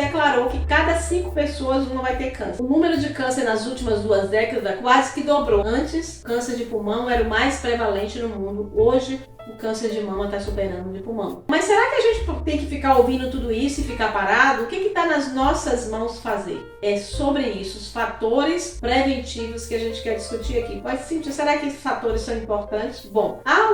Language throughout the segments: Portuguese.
declarou que cada 5 pessoas uma vai ter câncer. O número de câncer nas últimas 2 décadas quase que dobrou. Antes, câncer de pulmão era o mais prevalente no mundo. Hoje, o câncer de mama está superando o de pulmão. Mas será que a gente tem que ficar ouvindo tudo isso e ficar parado? O que está nas nossas mãos fazer? É sobre isso, os fatores preventivos que a gente quer discutir aqui. Mas, Cíntia, será que esses fatores são importantes? Bom, há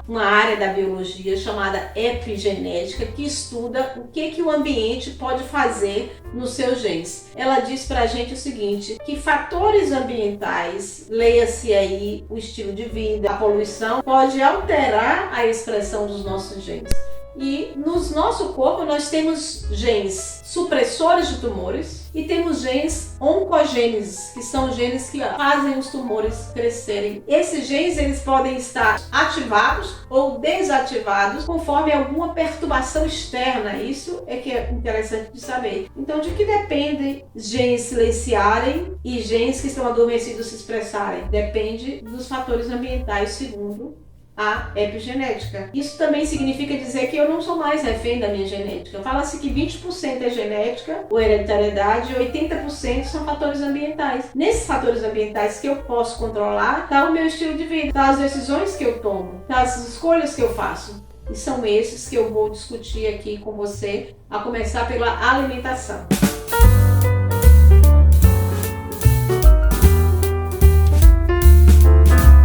uma área da biologia chamada epigenética que estuda o que o ambiente pode fazer nos seus genes. Ela diz pra gente o seguinte, que fatores ambientais, leia-se aí o estilo de vida, a poluição, pode alterar a expressão dos nossos genes. E no nosso corpo nós temos genes supressores de tumores e temos genes oncogêneses, que são genes que fazem os tumores crescerem. Esses genes eles podem estar ativados ou desativados conforme alguma perturbação externa. Isso é que é interessante de saber. Então, de que depende genes silenciarem e genes que estão adormecidos se expressarem? Depende dos fatores ambientais, segundo a epigenética. Isso também significa dizer que eu não sou mais refém da minha genética. Fala-se que 20% é genética ou hereditariedade e 80% são fatores ambientais. Nesses fatores ambientais que eu posso controlar, está o meu estilo de vida, está as decisões que eu tomo, está as escolhas que eu faço. E são esses que eu vou discutir aqui com você, a começar pela alimentação.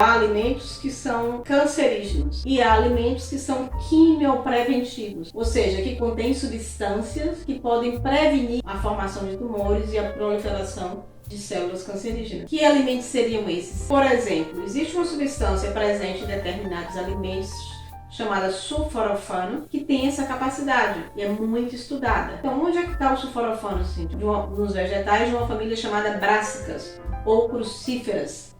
Há alimentos que são cancerígenos e há alimentos que são quimiopreventivos, ou seja, que contêm substâncias que podem prevenir a formação de tumores e a proliferação de células cancerígenas. Que alimentos seriam esses? Por exemplo, existe uma substância presente em determinados alimentos chamada sulforafano, que tem essa capacidade e é muito estudada. Então, onde é que está o sulforafano, Cíntia? Nos vegetais de uma família chamada brássicas ou crucíferas,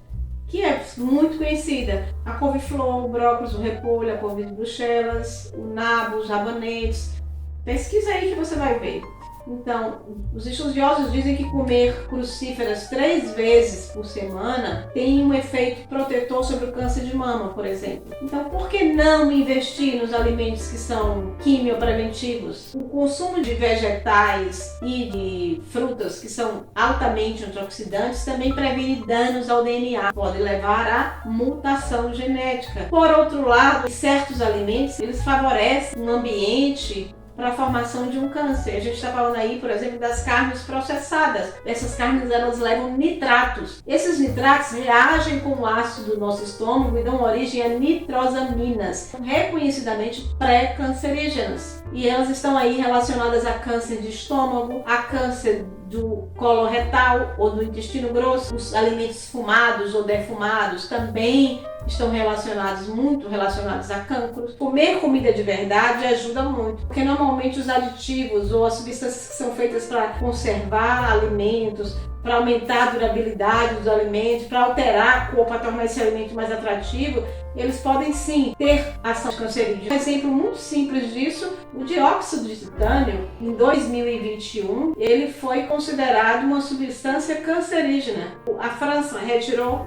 que é muito conhecida. A couve-flor, o brócolis, o repolho, a couve de Bruxelas, o nabo, os rabanetes. Pesquisa aí que você vai ver. Então, os estudiosos dizem que comer crucíferas 3 vezes por semana tem um efeito protetor sobre o câncer de mama, por exemplo. Então, por que não investir nos alimentos que são quimiopreventivos? O consumo de vegetais e de frutas que são altamente antioxidantes também previne danos ao DNA, pode levar à mutação genética. Por outro lado, certos alimentos, eles favorecem um ambiente para a formação de um câncer. A gente está falando aí, por exemplo, das carnes processadas. Essas carnes, elas levam nitratos. Esses nitratos reagem com o ácido do nosso estômago e dão origem a nitrosaminas, reconhecidamente pré-cancerígenas. E elas estão aí relacionadas a câncer de estômago, a câncer do colo retal ou do intestino grosso. Os alimentos fumados ou defumados também estão muito relacionados a cancros. Comer comida de verdade ajuda muito, porque normalmente os aditivos ou as substâncias que são feitas para conservar alimentos, para aumentar a durabilidade dos alimentos, para alterar a cor, para tornar esse alimento mais atrativo, eles podem sim ter ação cancerígena. Um exemplo muito simples disso, o dióxido de titânio, em 2021, ele foi considerado uma substância cancerígena. A França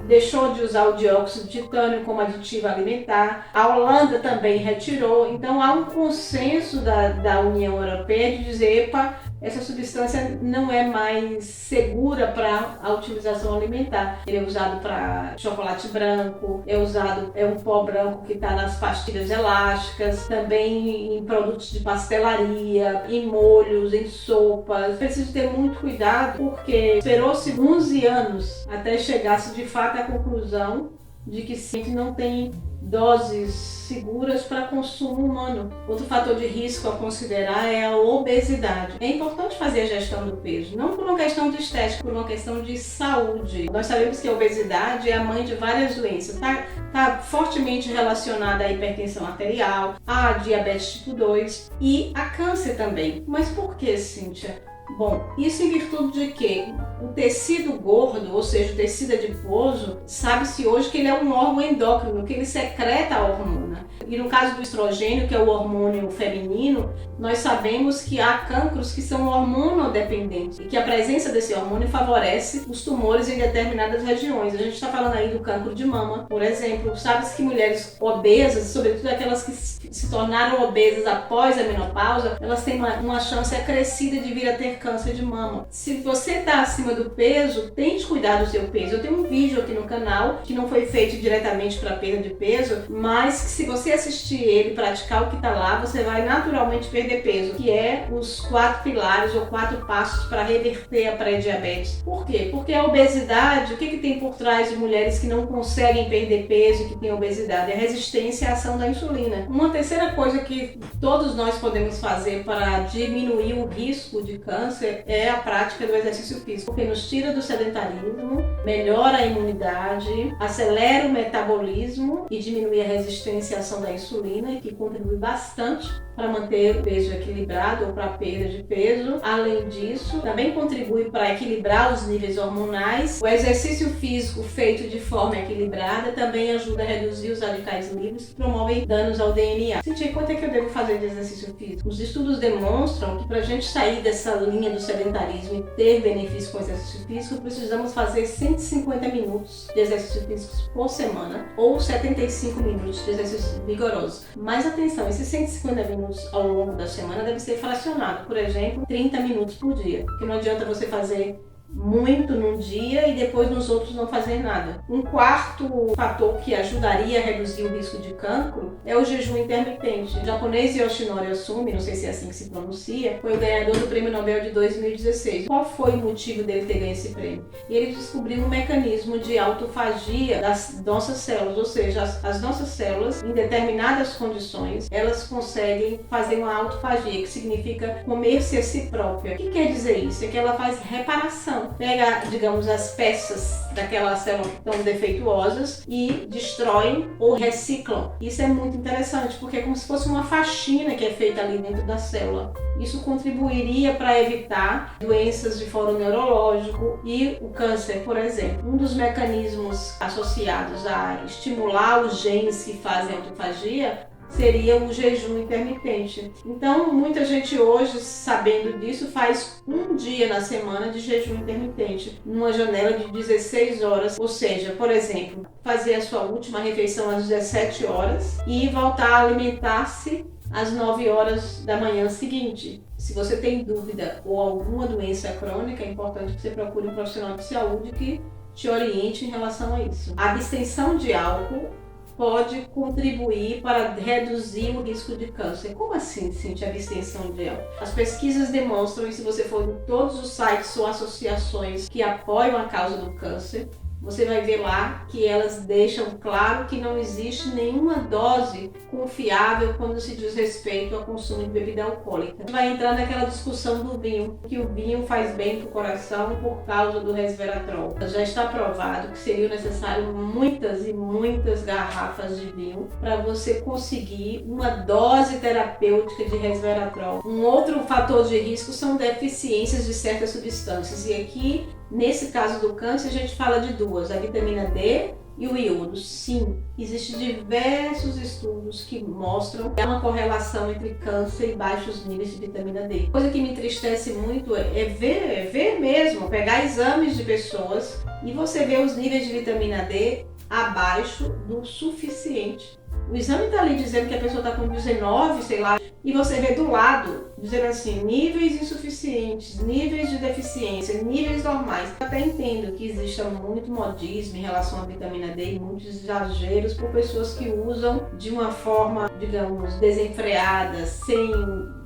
deixou de usar o dióxido de titânio como aditivo alimentar, a Holanda também retirou, então há um consenso da União Europeia de dizer, epa, essa substância não é mais segura para a utilização alimentar. Ele é usado para chocolate branco, é um pó branco que está nas pastilhas elásticas, também em produtos de pastelaria, em molhos, em sopas. Preciso ter muito cuidado porque esperou-se 11 anos até chegar-se de fato à conclusão de que sim, não tem doses seguras para consumo humano. Outro fator de risco a considerar é a obesidade. É importante fazer a gestão do peso, não por uma questão de estética, por uma questão de saúde. Nós sabemos que a obesidade é a mãe de várias doenças. Está fortemente relacionada à hipertensão arterial, à diabetes tipo 2 e a câncer também. Mas por que, Cíntia? Bom, isso em virtude de que o tecido gordo, ou seja, o tecido adiposo, sabe-se hoje que ele é um órgão endócrino, que ele secreta a hormona. masculina. E no caso do estrogênio, que é o hormônio feminino, nós sabemos que há cancros que são hormonodependentes e que a presença desse hormônio favorece os tumores em determinadas regiões. A gente está falando aí do cancro de mama, por exemplo. Sabe-se que mulheres obesas, sobretudo aquelas que se tornaram obesas após a menopausa, elas têm uma chance acrescida de vir a ter câncer de mama. Se você está acima do peso, tente cuidar do seu peso. Eu tenho um vídeo aqui no canal que não foi feito diretamente para perda de peso, mas que se você assistir ele e praticar o que está lá, você vai naturalmente perder peso, que é os 4 pilares ou 4 passos para reverter a pré-diabetes. Por quê? Porque a obesidade, o que tem por trás de mulheres que não conseguem perder peso e que têm obesidade? É a resistência à ação da insulina. Uma terceira coisa que todos nós podemos fazer para diminuir o risco de câncer é a prática do exercício físico, porque nos tira do sedentarismo, melhora a imunidade, acelera o metabolismo e diminui a resistência à ação da insulina, que contribui bastante para manter o peso equilibrado ou para a perda de peso. Além disso, também contribui para equilibrar os níveis hormonais. O exercício físico feito de forma equilibrada também ajuda a reduzir os radicais livres que promovem danos ao DNA. Cintia, quanto é que eu devo fazer de exercício físico? Os estudos demonstram que para a gente sair dessa linha do sedentarismo e ter benefício com o exercício físico, precisamos fazer 150 minutos de exercício físico por semana ou 75 minutos de exercícios vigorosos. Mas atenção, esses 150 minutos ao longo da semana deve ser fracionado. Por exemplo, 30 minutos por dia. Porque não adianta você fazer muito num dia e depois nos outros não fazer nada. Um quarto fator que ajudaria a reduzir o risco de cancro é o jejum intermitente. O japonês Yoshinori Ohsumi, não sei se é assim que se pronuncia, foi o ganhador do Prêmio Nobel de 2016. Qual foi o motivo dele ter ganho esse prêmio? Ele descobriu um mecanismo de autofagia das nossas células, ou seja, as nossas células, em determinadas condições, elas conseguem fazer uma autofagia, que significa comer-se a si própria. O que quer dizer isso? É que ela faz reparação. Pega, digamos, as peças daquela célula que estão defeituosas e destroem ou reciclam. Isso é muito interessante, porque é como se fosse uma faxina que é feita ali dentro da célula. Isso contribuiria para evitar doenças de foro neurológico e o câncer, por exemplo. Um dos mecanismos associados a estimular os genes que fazem a autofagia seria o jejum intermitente. Então, muita gente hoje, sabendo disso, faz um dia na semana de jejum intermitente, numa janela de 16 horas, ou seja, por exemplo, fazer a sua última refeição às 17 horas e voltar a alimentar-se às 9 horas da manhã seguinte. Se você tem dúvida ou alguma doença crônica, é importante que você procure um profissional de saúde que te oriente em relação a isso. A abstenção de álcool pode contribuir para reduzir o risco de câncer. Como assim, Cintia, abstenção de álcool? As pesquisas demonstram, e se você for em todos os sites ou associações que apoiam a causa do câncer, você vai ver lá que elas deixam claro que não existe nenhuma dose confiável quando se diz respeito ao consumo de bebida alcoólica. A gente vai entrar naquela discussão do vinho, que o vinho faz bem para o coração por causa do resveratrol. Já está provado que seria necessário muitas e muitas garrafas de vinho para você conseguir uma dose terapêutica de resveratrol. Um outro fator de risco são deficiências de certas substâncias, e aqui nesse caso do câncer, a gente fala de duas, a vitamina D e o iodo. Sim, existem diversos estudos que mostram que há uma correlação entre câncer e baixos níveis de vitamina D. Coisa que me entristece muito é ver mesmo, pegar exames de pessoas e você ver os níveis de vitamina D abaixo do suficiente. O exame está ali dizendo que a pessoa está com 19, sei lá, e você vê do lado, dizendo assim, níveis insuficientes, níveis de deficiência, níveis normais. Eu até entendo que exista muito modismo em relação à vitamina D e muitos exageros por pessoas que usam de uma forma, digamos, desenfreada, sem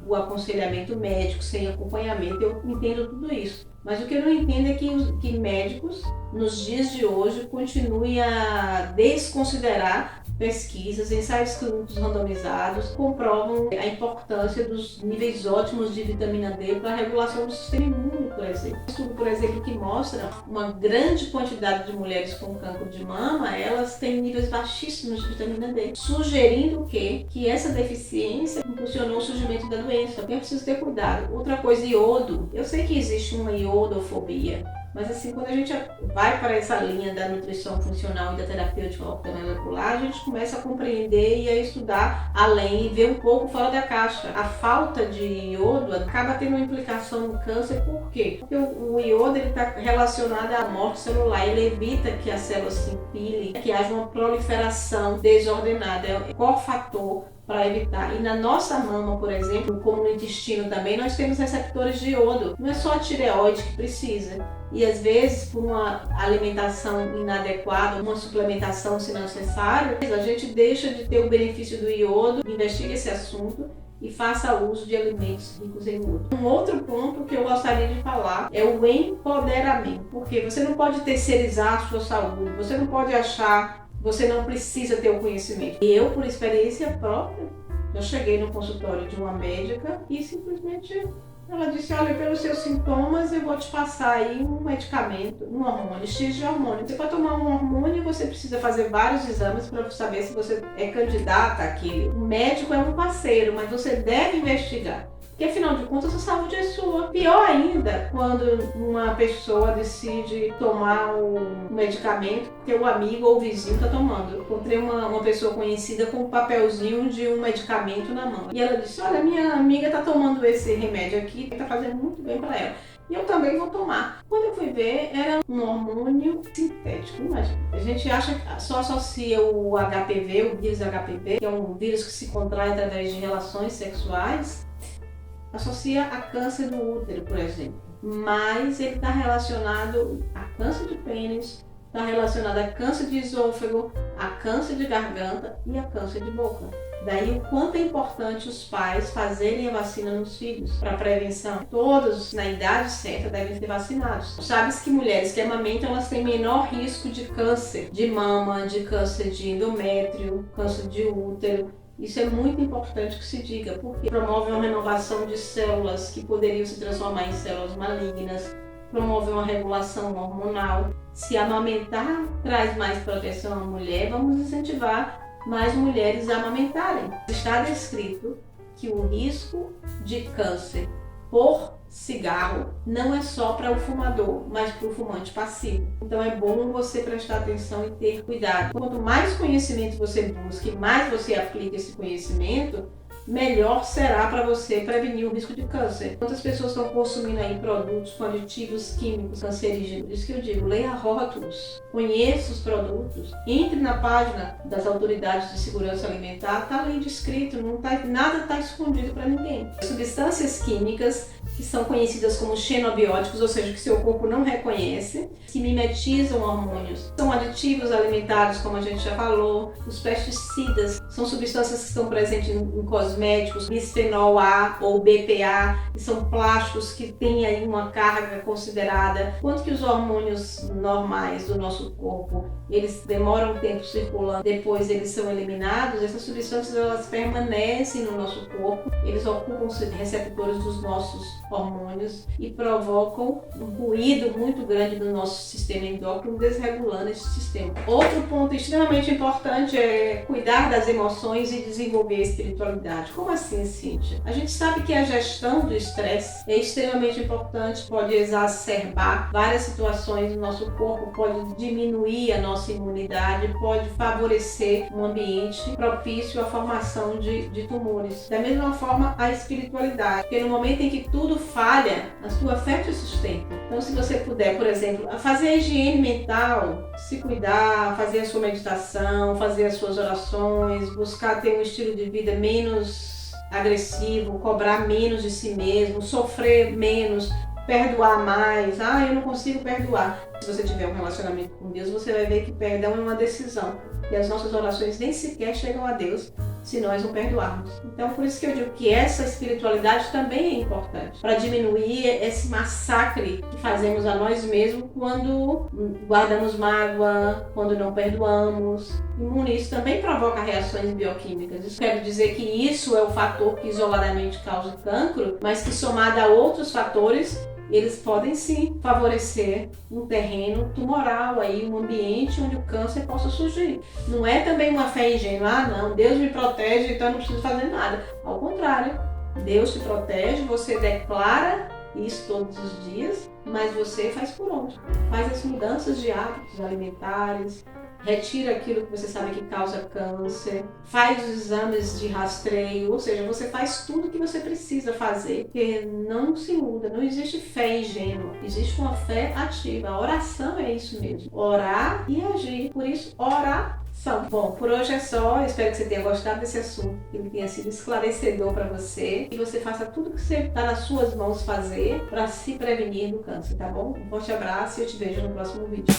o aconselhamento médico, sem acompanhamento. Eu entendo tudo isso. Mas o que eu não entendo é que médicos, nos dias de hoje, continuem a desconsiderar pesquisas, ensaios clínicos randomizados comprovam a importância dos níveis ótimos de vitamina D para a regulação do sistema imune, por exemplo. Um estudo, por exemplo, que mostra uma grande quantidade de mulheres com cancro de mama, elas têm níveis baixíssimos de vitamina D, sugerindo que essa deficiência impulsionou o surgimento da doença. Então, é preciso ter cuidado. Outra coisa, iodo. Eu sei que existe uma iodofobia, Mas assim, quando a gente vai para essa linha da nutrição funcional e da terapêutica ortomolecular, a gente começa a compreender e a estudar além e ver um pouco fora da caixa. A falta de iodo acaba tendo uma implicação no câncer, por quê? Porque o iodo está relacionado à morte celular, ele evita que as células se empilhem, que haja uma proliferação desordenada, é o cofator para evitar. E na nossa mama, por exemplo, como no intestino também, nós temos receptores de iodo. Não é só a tireoide que precisa. E às vezes, por uma alimentação inadequada, uma suplementação se necessário, a gente deixa de ter o benefício do iodo, investiga esse assunto e faça uso de alimentos ricos em iodo. Um outro ponto que eu gostaria de falar é o empoderamento, porque você não pode terceirizar a sua saúde, você não pode achar que você não precisa ter o conhecimento. Eu, por experiência própria, eu cheguei no consultório de uma médica e simplesmente ela disse, olha, pelos seus sintomas eu vou te passar aí um medicamento, um hormônio, X de hormônio. Você pode tomar um hormônio e você precisa fazer vários exames para saber se você é candidata àquele. O médico é um parceiro, mas você deve investigar. Porque afinal de contas a saúde é sua. Pior ainda quando uma pessoa decide tomar um medicamento que o amigo ou o vizinho está tomando. Eu encontrei uma pessoa conhecida com um papelzinho de um medicamento na mão. E ela disse, olha, minha amiga está tomando esse remédio aqui, está fazendo muito bem para ela. E eu também vou tomar. Quando eu fui ver, era um hormônio sintético. Imagina. A gente acha que só associa o HPV, o vírus HPV, que é um vírus que se contrai através de relações sexuais, associa a câncer do útero, por exemplo. Mas ele está relacionado a câncer de pênis, está relacionado a câncer de esôfago, a câncer de garganta e a câncer de boca. Daí o quanto é importante os pais fazerem a vacina nos filhos para prevenção. Todos, na idade certa, devem ser vacinados. Sabes que mulheres que amamentam, elas têm menor risco de câncer de mama, de câncer de endométrio, câncer de útero. Isso é muito importante que se diga, porque promove uma renovação de células que poderiam se transformar em células malignas, promove uma regulação hormonal. Se amamentar traz mais proteção à mulher, vamos incentivar mais mulheres a amamentarem. Está descrito que o risco de câncer por cigarro não é só para o fumador, mas para o fumante passivo. Então é bom você prestar atenção e ter cuidado. Quanto mais conhecimento você busca e mais você aplica esse conhecimento, melhor será para você prevenir o risco de câncer. Quantas pessoas estão consumindo aí produtos com aditivos químicos cancerígenos? Isso que eu digo, leia rótulos, conheça os produtos, entre na página das autoridades de segurança alimentar, está ali descrito, nada está escondido para ninguém. Substâncias químicas que são conhecidas como xenobióticos, ou seja, que seu corpo não reconhece, que mimetizam hormônios. São aditivos alimentares, como a gente já falou, os pesticidas, são substâncias que estão presentes em cosméticos, bisfenol A ou BPA, que são plásticos que têm aí uma carga considerada. Quanto que os hormônios normais do nosso corpo, eles demoram um tempo circulando, depois eles são eliminados, essas substâncias elas permanecem no nosso corpo, eles ocupam receptores dos nossos hormônios e provocam um ruído muito grande do nosso sistema endócrino, desregulando esse sistema. Outro ponto extremamente importante é cuidar das emoções e desenvolver a espiritualidade. Como assim, Cíntia? A gente sabe que a gestão do estresse é extremamente importante, pode exacerbar várias situações no nosso corpo, pode diminuir a nossa imunidade, pode favorecer um ambiente propício à formação de tumores. Da mesma forma, a espiritualidade, porque no momento em que tudo falha, a sua fé te sustenta. Então, se você puder, por exemplo, fazer a higiene mental, se cuidar, fazer a sua meditação, fazer as suas orações, buscar ter um estilo de vida menos agressivo, cobrar menos de si mesmo, sofrer menos, perdoar mais. Eu não consigo perdoar. Se você tiver um relacionamento com Deus, você vai ver que perdão é uma decisão. E as nossas orações nem sequer chegam a Deus se nós não perdoarmos. Então, por isso que eu digo que essa espiritualidade também é importante para diminuir esse massacre que fazemos a nós mesmos quando guardamos mágoa, quando não perdoamos. E isso também provoca reações bioquímicas. Isso quer dizer que isso é o fator que isoladamente causa o cancro, mas que somado a outros fatores, eles podem sim favorecer um terreno tumoral, aí, um ambiente onde o câncer possa surgir. Não é também uma fé ingênua, não, Deus me protege, então eu não preciso fazer nada. Ao contrário, Deus te protege, você declara isso todos os dias, mas você faz por onde? Faz as mudanças de hábitos alimentares, retira aquilo que você sabe que causa câncer, faz os exames de rastreio, ou seja, você faz tudo que você precisa fazer, porque não se muda, não existe fé ingênua, existe uma fé ativa. A oração é isso mesmo, orar e agir, por isso oração. Bom, por hoje é só, espero que você tenha gostado desse assunto, que ele tenha sido esclarecedor para você e você faça tudo que você está nas suas mãos fazer para se prevenir do câncer, tá bom? Um forte abraço e eu te vejo no próximo vídeo.